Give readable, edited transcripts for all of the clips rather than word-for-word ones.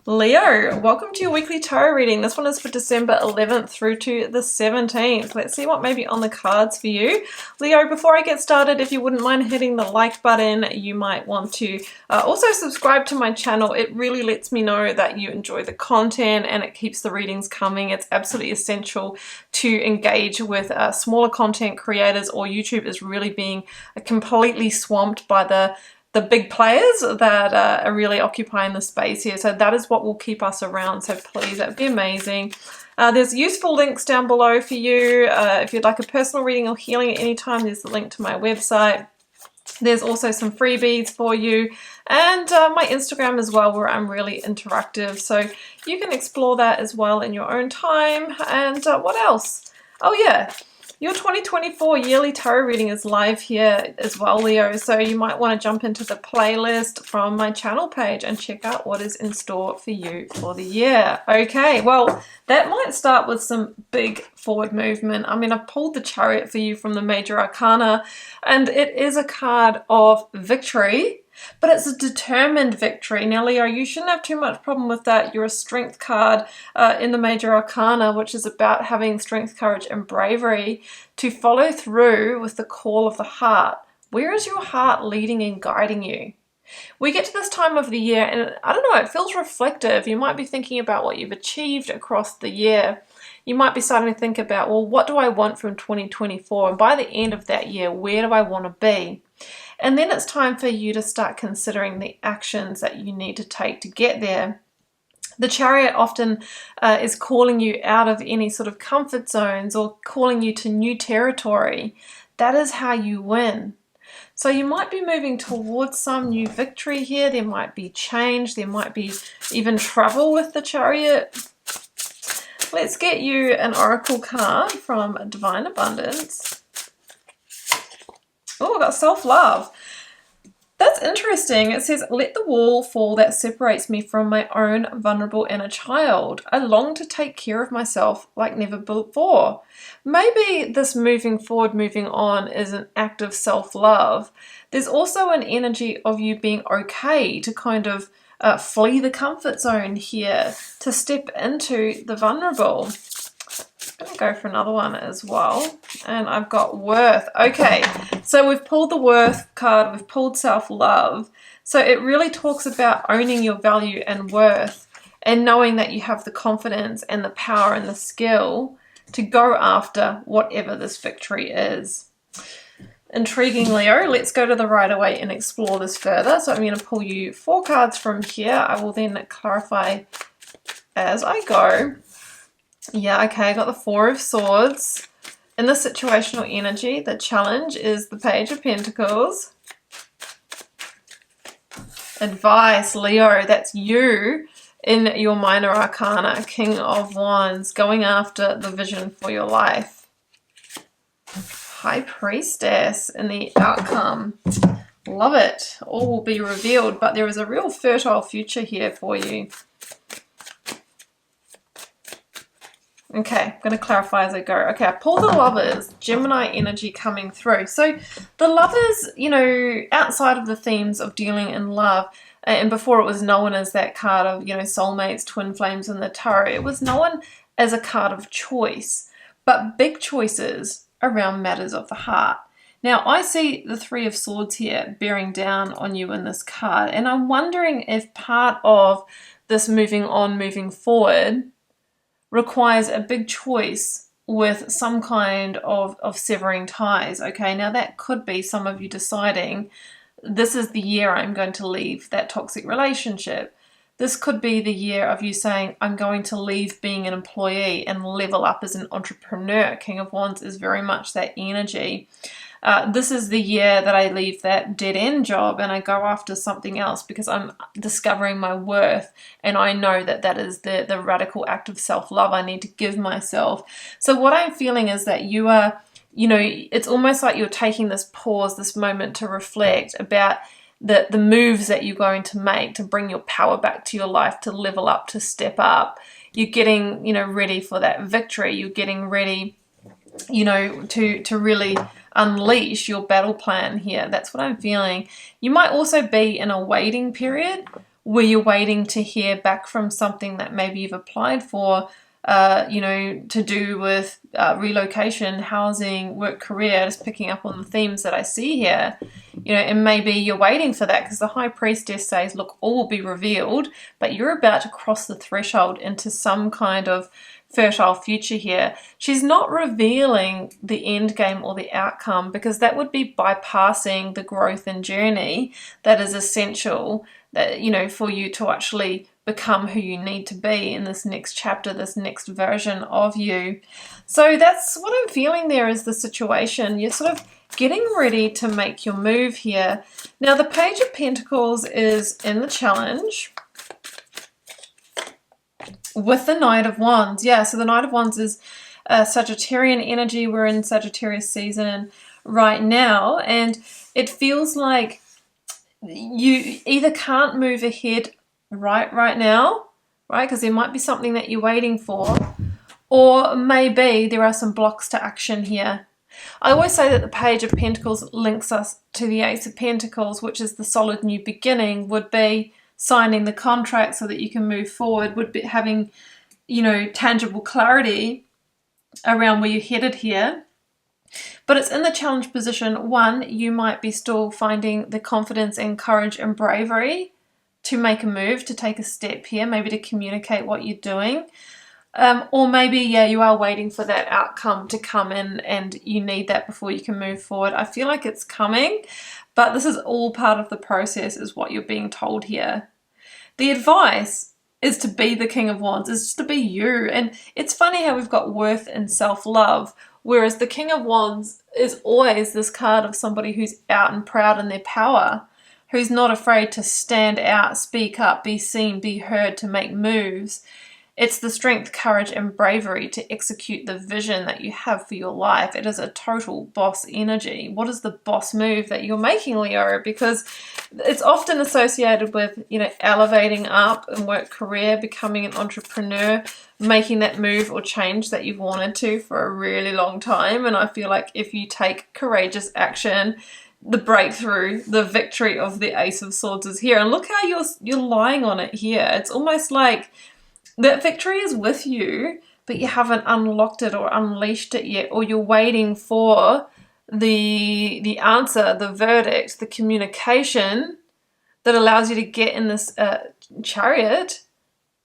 Leo, welcome to your weekly tarot reading. This one is for December 11th through to the 17th. Let's see what may be on the cards for you. Leo, before I get started, if you wouldn't mind hitting the like button, you might want to also subscribe to my channel. It really lets me know that you enjoy the content and it keeps the readings coming. It's absolutely essential to engage with smaller content creators, or YouTube is really being completely swamped by the big players that are really occupying the space here. So that is what will keep us around. So please, that'd be amazing. There's useful links down below for you. If you'd like a personal reading or healing at any time, there's the link to my website. There's also some freebies for you, and my Instagram as well, where I'm really interactive. So you can explore that as well in your own time. And what else? Oh yeah. Your 2024 yearly tarot reading is live here as well, Leo, so you might want to jump into the playlist from my channel page and check out what is in store for you for the year. Okay, well, that might start with some big forward movement. I mean, I've pulled the Chariot for you from the Major Arcana, and it is a card of victory. But it's a determined victory. Now, Leo, you shouldn't have too much problem with that. You're a strength card in the Major Arcana, which is about having strength, courage, and bravery to follow through with the call of the heart. Where is your heart leading and guiding you? We get to this time of the year, and I don't know, it feels reflective. You might be thinking about what you've achieved across the year. You might be starting to think about, well, what do I want from 2024? And by the end of that year, where do I want to be? And then it's time for you to start considering the actions that you need to take to get there. The Chariot often is calling you out of any sort of comfort zones or calling you to new territory. That is how you win. So you might be moving towards some new victory here. There might be change. There might be even travel with the Chariot. Let's get you an oracle card from Divine Abundance. Oh, I got self-love. That's interesting. It says, let the wall fall that separates me from my own vulnerable inner child. I long to take care of myself like never before. Maybe this moving forward, moving on is an act of self-love. There's also an energy of you being okay to kind of flee the comfort zone here, to step into the vulnerable. I'm going to go for another one as well, and I've got worth. Okay, so we've pulled the worth card, we've pulled self-love. So it really talks about owning your value and worth and knowing that you have the confidence and the power and the skill to go after whatever this victory is. Intriguing, Leo. Let's go to the right away and explore this further. So I'm going to pull you 4 cards from here. I will then clarify as I go. Yeah, okay, I got the 4 of Swords. In the situational energy, the challenge is the Page of Pentacles. Advice, Leo, that's you in your Minor Arcana, King of Wands, going after the vision for your life. High Priestess in the outcome. Love it. All will be revealed, but there is a real fertile future here for you. Okay, I'm going to clarify as I go. Okay, I pulled the Lovers, Gemini energy coming through. So the Lovers, you know, outside of the themes of dealing in love, and before it was known as that card of, you know, soulmates, twin flames in the tarot, it was known as a card of choice, but big choices around matters of the heart. Now, I see the 3 of Swords here bearing down on you in this card, and I'm wondering if part of this moving on, moving forward, requires a big choice with some kind of severing ties. Okay, now that could be some of you deciding, this is the year I'm going to leave that toxic relationship. This could be the year of you saying, I'm going to leave being an employee and level up as an entrepreneur. King of Wands is very much that energy. This is the year that I leave that dead-end job and I go after something else because I'm discovering my worth, and I know that that is the radical act of self-love I need to give myself. So what I'm feeling is that you are, you know, it's almost like you're taking this pause, this moment to reflect about the moves that you're going to make to bring your power back to your life, to level up, to step up. You're getting, you know, ready for that victory. You're getting ready, you know, to really unleash your battle plan here. That's what I'm feeling. You might also be in a waiting period where you're waiting to hear back from something that maybe you've applied for, you know, to do with relocation, housing, work, career, just picking up on the themes that I see here, you know, and maybe you're waiting for that because the High Priestess says, look, all will be revealed, but you're about to cross the threshold into some kind of fertile future here. She's not revealing the end game or the outcome because that would be bypassing the growth and journey that is essential, that, you know, for you to actually become who you need to be in this next chapter, this next version of you. So that's what I'm feeling there is the situation. You're sort of getting ready to make your move here. Now the Page of Pentacles is in the challenge with the Knight of Wands. Yeah, so the Knight of Wands is Sagittarian energy. We're in Sagittarius season right now, and it feels like you either can't move ahead right now, right? Because there might be something that you're waiting for, or maybe there are some blocks to action here. I always say that the Page of Pentacles links us to the Ace of Pentacles, which is the solid new beginning, would be signing the contract so that you can move forward, would be having, you know, tangible clarity around where you're headed here. But it's in the challenge position. One, you might be still finding the confidence and courage and bravery to make a move, to take a step here, maybe to communicate what you're doing. Or maybe, yeah, you are waiting for that outcome to come in and you need that before you can move forward. I feel like it's coming, but this is all part of the process, is what you're being told here. The advice is to be the King of Wands, is just to be you. And it's funny how we've got worth and self-love, whereas the King of Wands is always this card of somebody who's out and proud in their power, who's not afraid to stand out, speak up, be seen, be heard, to make moves. It's the strength, courage, and bravery to execute the vision that you have for your life. It is a total boss energy. What is the boss move that you're making, Leo? Because it's often associated with, you know, elevating up in work, career, becoming an entrepreneur, making that move or change that you've wanted to for a really long time. And I feel like if you take courageous action, the breakthrough, the victory of the Ace of Swords is here. And look how you're lying on it here. It's almost like that victory is with you, but you haven't unlocked it or unleashed it yet, or you're waiting for the answer, the verdict, the communication that allows you to get in this chariot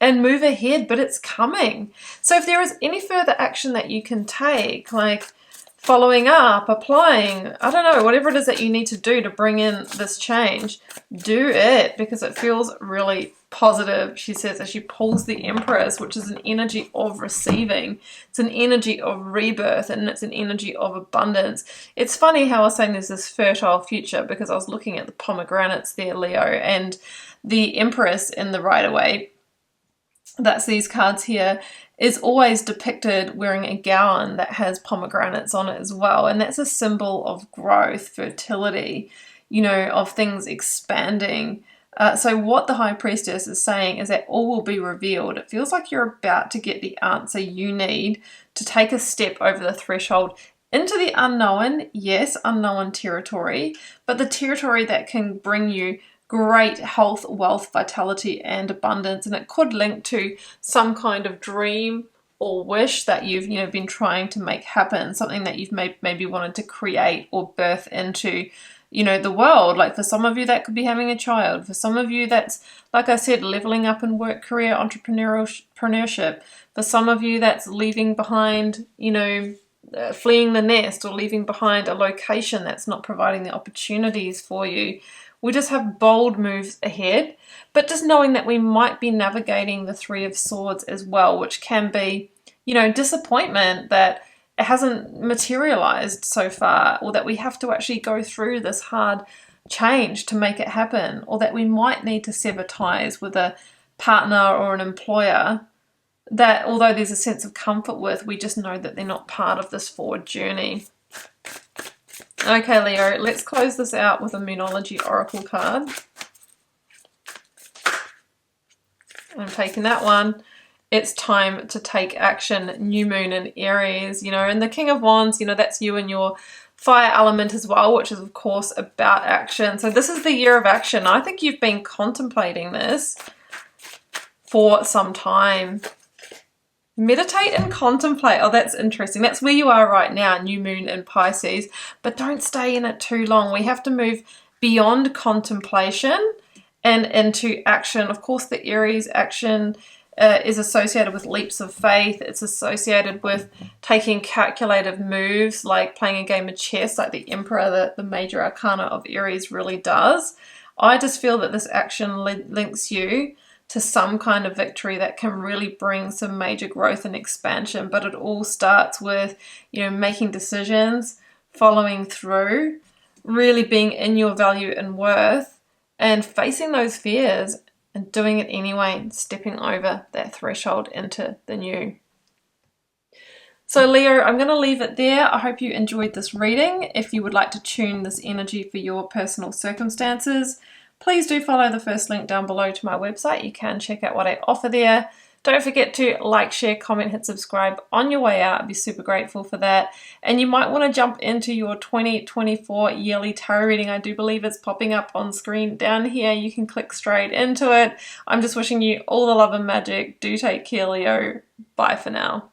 and move ahead, but it's coming. So if there is any further action that you can take, like following up, applying, I don't know, whatever it is that you need to do to bring in this change, do it, because it feels really positive, she says, as she pulls the Empress, which is an energy of receiving. It's an energy of rebirth, and it's an energy of abundance. It's funny how I was saying there's this fertile future, because I was looking at the pomegranates there, Leo, and the Empress in the Rider-Waite, that's these cards here, is always depicted wearing a gown that has pomegranates on it as well. And that's a symbol of growth, fertility, you know, of things expanding. So what the High Priestess is saying is that all will be revealed. It feels like you're about to get the answer you need to take a step over the threshold into the unknown. Yes, unknown territory, but the territory that can bring you great health, wealth, vitality, and abundance. And it could link to some kind of dream or wish that you've, you know, been trying to make happen, something that you've maybe wanted to create or birth into, you know, the world. Like for some of you, that could be having a child. For some of you, that's, like I said, leveling up in work, career, entrepreneurship. For some of you, that's leaving behind, you know, fleeing the nest, or leaving behind a location that's not providing the opportunities for you. We just have bold moves ahead, but just knowing that we might be navigating the Three of Swords as well, which can be, you know, disappointment that it hasn't materialized so far, or that we have to actually go through this hard change to make it happen, or that we might need to sever ties with a partner or an employer that, although there's a sense of comfort with, we just know that they're not part of this forward journey. Okay, Leo, let's close this out with a Moonology Oracle card. I'm taking that one. It's time to take action. New moon in Aries, you know, and the King of Wands, you know, that's you and your fire element as well, which is of course about action. So this is the year of action. I think you've been contemplating this for some time. Meditate and contemplate. Oh, that's interesting. That's where you are right now, new moon in Pisces, but don't stay in it too long. We have to move beyond contemplation and into action. Of course, the Aries action is associated with leaps of faith. It's associated with taking calculated moves, like playing a game of chess, like the Emperor, the major arcana of Aries really does. I just feel that this action links you to some kind of victory that can really bring some major growth and expansion. But it all starts with, you know, making decisions, following through, really being in your value and worth, and facing those fears and doing it anyway, stepping over that threshold into the new. So Leo, I'm going to leave it there. I hope you enjoyed this reading. If you would like to tune this energy for your personal circumstances, please do follow the first link down below to my website. You can check out what I offer there. Don't forget to like, share, comment, hit subscribe on your way out. I'd be super grateful for that. And you might want to jump into your 2024 yearly tarot reading. I do believe it's popping up on screen down here. You can click straight into it. I'm just wishing you all the love and magic. Do take care, Leo. Bye for now.